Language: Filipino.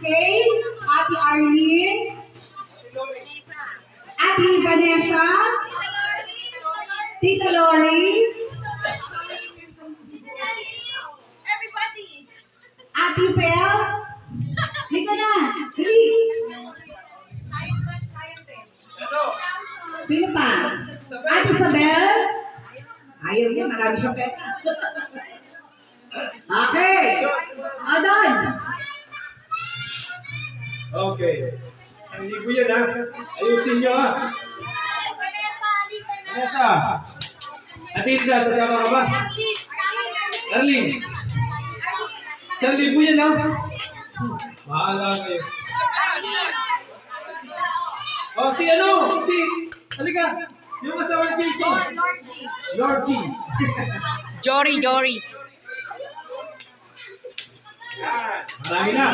Kay Ate Arlene, Ate Vanessa, Tita Lori, Ate Fel, dito na, dali. Sino pa? Ate Isabel? Ayaw niya, marami siyang pera. Okay. Adon. Okay. Hindi ko yan ha. Ayusin nyo ha. Vanessa. Atinda, sasama ka ba? Arlene. 1,000 yan ha. Mahala kayo. Oh, si ano? Halika. Yung asawa ni Jason. Lord G. Jory. Marami na.